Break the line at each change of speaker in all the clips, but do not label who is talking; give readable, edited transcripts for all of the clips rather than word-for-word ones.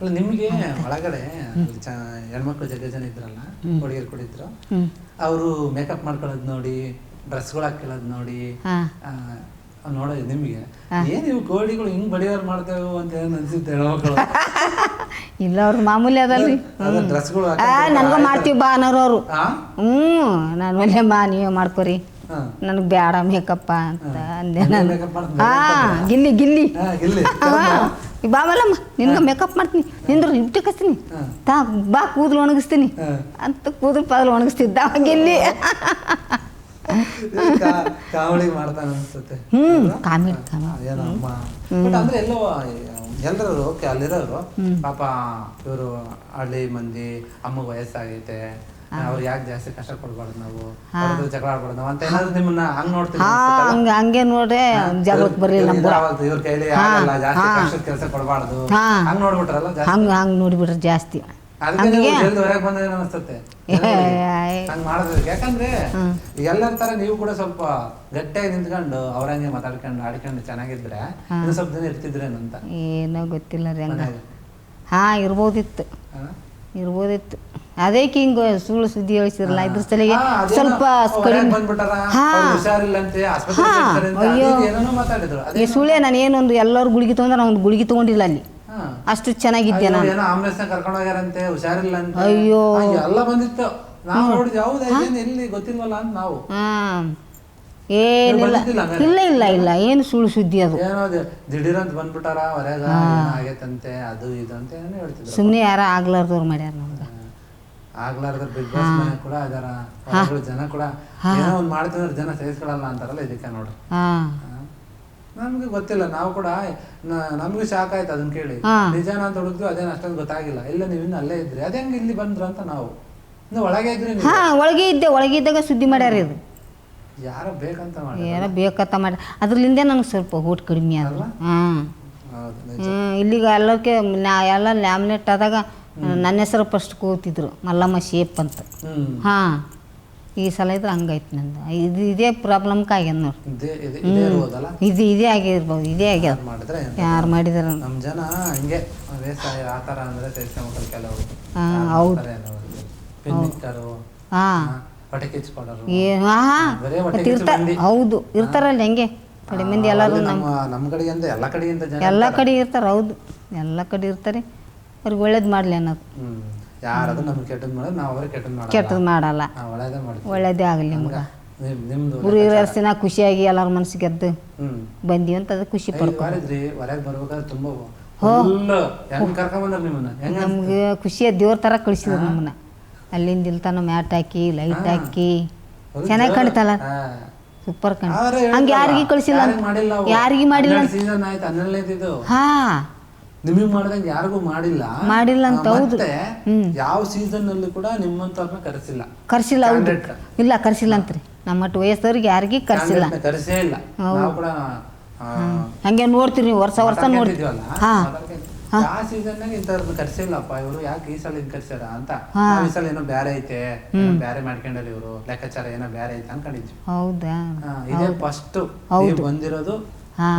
ಅಲ್ಲ ನಿಮಗೆ ಒಳಗಡೆ ಹೆಣ್ಮಕ್ಳು ಜನ ಇದ್ರಲ್ಲ, ಹುಡುಗಿಯರು ಕೂಡ ಇದ್ರು, ಅವರು ಮೇಕಪ್ ಮಾಡ್ಕೊಳ್ಳೋದು ನೋಡಿ, ಡ್ರೆಸ್ಗಳು ಹಾಕೊಳ್ಳೋದು ನೋಡಿ ನೋಡೋದು ನಿಮಗೆ ಏನ್ ಇವು ಕೋಡಿಗಳು ಹಿಂಗ್ ಬಡಿಯೋರು ಮಾಡ್ತೇವೆ ಅಂತ ಅನ್ಸುತ್ತೆ ಹೆಣ್ಮಕ್ಳು?
ಇಲ್ಲ ಅವ್ರ ಮಾಮೂಲಿ ಅದಲ್ರಿ.
ಡ್ರೆಸ್ಗಳು
ನನಗೂ ಮಾಡ್ತೀವಿ ಬಾ ಅನ್ನೋರು. ನಾನು ಒಳ್ಳೆ ಬಾ ನೀವೇ ಮಾಡ್ಕೊರಿ, ನನಗೆ ಬೇಡ ಮೇಕಪ್ಪ ಅಂತ ಅಂದೆ ನಾನು. ಗಿಲ್ಲಿ ಗಿಲ್ಲಿ ಬಾಬಲ್ಲಮ್ಮ ನಿನ್ಗೆ ಮೇಕಪ್ ಮಾಡ್ತೀನಿ, ನಿಂದ್ರು ಲಿಪ್ಟಿಕ್ ಹಚ್ತೀನಿ, ಬಾ ಕೂದಲು ಒಣಗಿಸ್ತೀನಿ ಅಂತ ಕೂದಲು ಪಾದಲು ಒಣಗಿಸ್ತಿದ್ದ ಗಿಲ್ಲಿ.
ಕಾಮಿಡಿ ಮಾಡ್ತಾನೆ ಅನ್ಸುತ್ತೆ.
ಕಾಮಿಡಿ
ಅಂದ್ರೆ ಎಲ್ಲೋ ಎಲ್ಲರೂ ಓಕೆ ಅಲ್ಲಿರೋರು ಪಾಪ ಇವರು ಹಳ್ಳಿ ಮಂದಿ, ಅಮ್ಮಗೆ ವಯಸ್ಸಾಗೈತೆ, ಅವ್ರು ಯಾಕೆ ಜಾಸ್ತಿ ಕಷ್ಟ ಕೊಡ್ಬಾರ್ದು, ನಾವು ಜಗಳ ಆಡ್ಬಾರ್ದು ನಾವು ಅಂತ ಏನಾದ್ರು ನಿಮ್ಮನ್ನ ಹಂಗ್ ನೋಡ್ತೀವಿ.
ಹಂಗೆ ನೋಡ್ರೆ ಜಗಳಕ್ಕೆ ಬರ್ಲಿಲ್ಲ
ಇವ್ರ ಕೈಲಿ ಆಗಲ್ಲ, ಜಾಸ್ತಿ ಕಷ್ಟದ ಕೆಲಸ ಕೊಡ್ಬಾರ್ದು ಹಂಗ್ ನೋಡ್ಬಿಟ್ರಲ್ಲ,
ಹಂಗ್ ನೋಡ್ಬಿಟ್ರೆ ಜಾಸ್ತಿ
ಅದಕ್ಕೆ ಹೊರಗೆ ಬಂದ ಅನಿಸ್ತತೆ ಹಂಗ್ ಮಾಡಿದ್ರೆ. ಯಾಕಂದ್ರೆ ಎಲ್ಲರ ತರ ನೀವು ಕೂಡ ಸ್ವಲ್ಪ ಗಟ್ಟಿಯಾಗಿ ನಿಂತ್ಕೊಂಡು ಅವ್ರಂಗೆ ಮಾತಾಡ್ಕೊಂಡು ಆಡ್ಕೊಂಡು ಚೆನ್ನಾಗಿದ್ರೆ ಇನ್ನು ಸ್ವಲ್ಪ ದಿನ ಇರ್ತಿದ್ರೇನಂತ.
ಏನೋ ಗೊತ್ತಿಲ್ಲ ರೀ ಹಂಗ. ಇರ್ಬೋದಿತ್ತು ಅದಕ್ಕೆ ಹಿಂಗ ಸುಳ್ಳು ಸುದ್ದಿ ಹೇಳಿಸಿರಲ್ಲ, ಇದ್ರ ಸಲಿಗೆ ಸ್ವಲ್ಪ ಈ ಸುಳ್ಳೆ. ನಾನು ಏನೊಂದು ಎಲ್ಲರೂ ಗುಳಿಗೆ ತಗೊಂಡ್ರೆ ನಾನು ಒಂದು ಗುಳಿಗೆ ತಗೊಂಡಿಲ್ಲ ಅಲ್ಲಿ, ಅಷ್ಟು ಚೆನ್ನಾಗಿದ್ದೆ ನಾನು.
ಕರ್ಕೊಂಡು ಹೋಗ್ಯಾರಂತೆ, ಹುಷಾರಿಲ್ಲ ಅಂತ.
ಅಯ್ಯೋ
ಎಲ್ಲ ಬಂದಿತ್ತು, ನಾವು ನೋಡಿದ್ವಿ. ಹೌದಾ ಎಲ್ಲಿ ಗೊತ್ತಿಲ್ವಲ್ಲ ಅಂತ ನಾವು.
ಏನಿಲ್ಲ, ಇಲ್ಲ ಇಲ್ಲ ಇಲ್ಲ, ಏನು ಸುಳ್ಳು ಸುದ್ದಿ ಅದು.
ಏನೋ ದಿಢೀರ್ ಅಂತ ಬಂದ್ಬಿಟ್ಟಾರ ಹೊರಗ ಆಗೈತಂತೆ, ಅದು ಇದು ಅಂತ ಏನೋ ಹೇಳ್ತಿದ್ರು.
ಸುಮ್ಮನೆ ಯಾರ ಆಗ್ಲಾರ್ದವ್ರು ಮಾಡ್ಯಾರ ನಮ್ಗೆ.
ಆಗ್ಲಾರ್ದ ಬಿಗ್ ಬಾಸ್ ಮನೆ ಕೂಡ ಅದರ ಜನ ಕೂಡ ಏನೋ ಒಂದ್ ಮಾಡ್ತಿದ್ರೆ ಜನ ಸಹಿಸ್ಕೊಳಲ್ಲ ಅಂತಾರಲ್ಲ, ಇದಕ್ಕೆ ನೋಡ್ರಿ. ನಮ್ಗೆ ಗೊತ್ತಿಲ್ಲ, ನಾವು ಕೂಡ ನಮ್ಗೆ ಶಾಕ್ ಆಯ್ತು ಅದನ್ನ ಕೇಳಿ. ನಿಜಾನ ಅಂತ ಹುಡುಕ್ದು ಅದೇನು ಅಷ್ಟೊಂದು ಗೊತ್ತಾಗಿಲ್ಲ. ಇಲ್ಲ ನೀವು ಇನ್ನು ಅಲ್ಲೇ ಇದ್ರಿ, ಅದೇ ಹಂಗೆ ಇಲ್ಲಿ ಬಂದ್ರು ಅಂತ ನಾವು ಇನ್ನು ಒಳಗೆ ಇದ್ರಿ.
ಒಳಗೆ ಇದ್ದಾಗ ಸುದ್ದಿ ಮಾಡ್ಯಾರ. ಇದು
ಯಾರೋ ಬೇಕಂತ ಮಾಡಿ,
ಯಾರೋ ಬೇಕಂತ ಮಾಡಿ ಅದ್ರಲ್ಲಿಂದ ನನಗೆ ಸ್ವಲ್ಪ ಊಟ ಕಡಿಮೆ ಆದಲ್ಲ. ಇಲ್ಲಿಗ ಎಲ್ಲಕ್ಕೆ ಎಲ್ಲ ಲ್ಯಾಮಿನೇಟ್ ಆದಾಗ ನನ್ನ ಹೆಸರು ಫಸ್ಟ್ ಕೂತಿದ್ರು, ಮಲ್ಲಮ್ಮ ಶೇಪ್ ಅಂತ. ಈ ಸಲ ಇದ್ರೆ ಹಂಗಾಯ್ತು ನಂದು. ಇದೇ ಪ್ರಾಬ್ಲಮ್ಗೆ ಆಗ್ಯದ ನೋಡಿ. ಇದೇ ಆಗಿರ್ಬೋದು, ಇದೇ ಆಗ್ಯದ. ಯಾರು ಮಾಡಿದಾರ
ನಮ್ಮ ಜನ ಹಂಗೆ ಆ ಥರ ಅಂದರೆ ಕೆಲವರು
ಹೌದು ಇರ್ತಾರಲ್ಲ ಹೆಂಗೆ ಕಡೆ ಮಂದಿ ಎಲ್ಲರೂ
ನಮ್ಮ ಕಡೆಗಿಂತ ಎಲ್ಲ ಕಡೆಗಿಂತ
ಎಲ್ಲ ಕಡೆ ಇರ್ತಾರೆ. ಹೌದು ಎಲ್ಲ ಕಡೆ ಇರ್ತಾರೆ. ಅವ್ರಿಗೆ ಒಳ್ಳೇದು ಮಾಡಲಿ ಅನ್ನೋದು.
ಯಾರಾದ್ರೂ ನಮ್ಗೆ
ಕೆಟ್ಟದ್ದು ಮಾಡಲ್ಲ, ಒಳ್ಳೇದೇ ಆಗಲಿ ನಿಮ್ಗೆ. ಗುರು ಇರೋರ್ಸಿನ ಖುಷಿಯಾಗಿ ಎಲ್ಲರ ಮನಸ್ಸಿಗೆ ಗೆದ್ದು ಬಂದೀವಿ ಅಂತ ಅದು ಖುಷಿ ಪಡ್ಕೊಂಡ್ರಿ. ನಮ್ಗೆ ಖುಷಿಯ ದೇವ್ರ ಥರ ಕಳಿಸಿದ್ರು ನಮ್ಮನ್ನ. ಅಲ್ಲಿಂದ ಇಲ್ತಾನ ಮ್ಯಾಟ್ ಹಾಕಿ ಲೈಟ್ ಹಾಕಿ ಚೆನ್ನಾಗಿ ಕಾಣ್ತಲ್ಲ, ಸೂಪರ್ ಕಾಣ. ಹಂಗೆ ಯಾರಿಗೂ ಕಳಿಸಿಲ್ಲ, ಯಾರಿಗೂ ಮಾಡಿಲ್ಲ.
ನಿಮಗೆ ಮಾಡ್ದಂಗೆ ಯಾರಿಗೂ ಮಾಡಿಲ್ಲ
ಅಂತ. ಹೌದು,
ಯಾವ ಸೀಸನ್ ಅಲ್ಲಿ ಕೂಡ ನಿಮ್ಮಂತವ್ರನ್ನ
ಕರ್ಸಿಲ್ಲ. ಹೌದು, ಇಲ್ಲ ಕರ್ಸಿಲ್ಲ ಅಂತ್ರಿ. ನಮ್ಮಟ್ಟು ವಯಸ್ಸವ್ರಿಗೆ ಯಾರಿಗೂ ಕರ್ಸೇ
ಇಲ್ಲ. ನಾವು ಕೂಡ
ಹಂಗೆ ನೋಡ್ತೀರಿ, ವರ್ಷ ನೋಡ್ತೀವಿ.
ಆ ಸೀಸನ್ ಇಂಥವ್ರನ್ನ ಕರ್ಸಿಲ್ಲಪ್ಪ ಇವರು, ಯಾಕೆ ಈ ಸಲ ಹಿಂಗ್ ಕರ್ಸ್ಯಾರ ಅಂತ. ಈ ಸಲ ಏನೋ ಬೇರೆ ಐತೆ, ಬೇರೆ ಮಾಡ್ಕೊಂಡಲ್ಲಿ ಇವರು ಲೆಕ್ಕಾಚಾರ ಏನೋ ಬೇರೆ ಐತೆ ಅನ್ಕೊಂಡಿದ್ವಿ.
ಹೌದಾ,
ಇದೇ ಫಸ್ಟ್ ಬಂದಿರೋದು.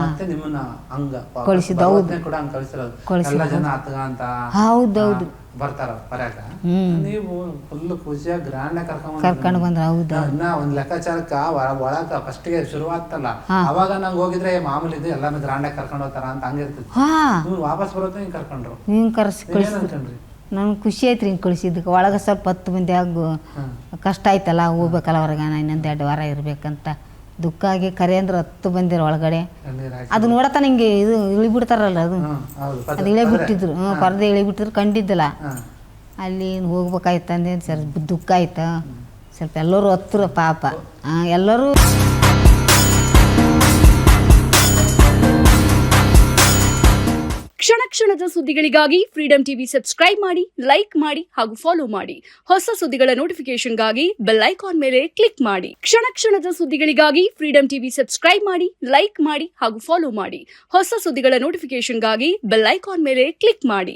ಮತ್ತೆ ನಿಮ್ಮನ್ನ ಹಂಗ
ಕಳಿಸಿದ
ಕೂಡ ಹಂಗ ಕಳಿಸಿರೋದು. ಎಲ್ಲ ಜನ ಹತ್ಗ ಅಂತ ಬರ್ತಾರ ಬರಾಕ, ನೀವು ಫುಲ್ ಖುಷಿಯಾಗಿ ಗ್ರ್ಯಾಂಡ್
ಕರ್ಕೊಂಡು ಬಂದ್ರ. ಹೌದಾ,
ಇನ್ನ ಒಂದ್ ಲೆಕ್ಕಾಚಾರಕ್ಕ ಒಳಗ ಫಸ್ಟ್ ಗೆ ಶುರು ಆಗ್ತಲ್ಲ, ಅವಾಗ ನಂಗೆ ಹೋಗಿದ್ರೆ ಮಾಮೂಲಿ ಇದು ಎಲ್ಲಾನು ಗ್ರ್ಯಾಂಡ್ ಆಗಿ ಕರ್ಕೊಂಡು ಹೋಗ್ತಾರ ಅಂತ ಹಂಗಿರ್ತೈತಿ. ನೀವು ವಾಪಸ್ ಬರೋದು ಹಿಂಗ್ ಕರ್ಕೊಂಡ್ರು,
ಹಿಂಗ್ ಕಳ್ಸಿದ್ರಿ. ನಂಗೆ ಖುಷಿ ಐತ್ರಿ ಹಿಂಗೆ ಕಳಿಸಿದ್ದಕ್ಕೆ. ಒಳಗೆ ಸ್ವಲ್ಪ 10 ಮಂದಿ ಆಗು ಕಷ್ಟ ಆಯ್ತಲ್ಲ, ಹೋಗ್ಬೇಕಲ್ಲ ಹೊರಗ, ಇನ್ನೊಂದು 2 ವಾರ ಇರ್ಬೇಕಂತ ದುಃಖ ಆಗಿ. ಕರೆ ಅಂದ್ರೆ 10 ಬಂದಿರ ಒಳಗಡೆ. ಅದು ನೋಡತ್ತ ನಿಂಗೆ ಇದು ಇಳಿಬಿಡ್ತಾರಲ್ಲ, ಅದು ಇಳಿಬಿಟ್ಟಿದ್ರು, ಪರದೆ ಇಳಿಬಿಟ್ಟಿದ್ರು, ಕಂಡಿದ್ದಲ್ಲ. ಅಲ್ಲಿ ಹೋಗ್ಬೇಕಾಯ್ತಂದೆ ಸ್ವಲ್ಪ ದುಃಖ ಆಯ್ತು. ಸ್ವಲ್ಪ ಎಲ್ಲರೂ ಹತ್ರ ಪಾಪ ಎಲ್ಲರೂ.
ಕ್ಷಣ ಕ್ಷಣದ ಸುದ್ದಿಗಳಿಗಾಗಿ ಫ್ರೀಡಂ ಟಿವಿ ಸಬ್ಸ್ಕ್ರೈಬ್ ಮಾಡಿ, ಲೈಕ್ ಮಾಡಿ ಹಾಗೂ ಫಾಲೋ ಮಾಡಿ. ಹೊಸ ಸುದ್ದಿಗಳ ನೋಟಿಫಿಕೇಶನ್ಗಾಗಿ ಬೆಲ್ ಐಕಾನ್ ಮೇಲೆ ಕ್ಲಿಕ್ ಮಾಡಿ. ಕ್ಷಣ ಕ್ಷಣದ ಸುದ್ದಿಗಳಿಗಾಗಿ ಫ್ರೀಡಂ ಟಿವಿ ಸಬ್ಸ್ಕ್ರೈಬ್ ಮಾಡಿ, ಲೈಕ್ ಮಾಡಿ ಹಾಗೂ ಫಾಲೋ ಮಾಡಿ. ಹೊಸ ಸುದ್ದಿಗಳ ನೋಟಿಫಿಕೇಶನ್ಗಾಗಿ ಬೆಲ್ ಐಕಾನ್ ಮೇಲೆ ಕ್ಲಿಕ್ ಮಾಡಿ.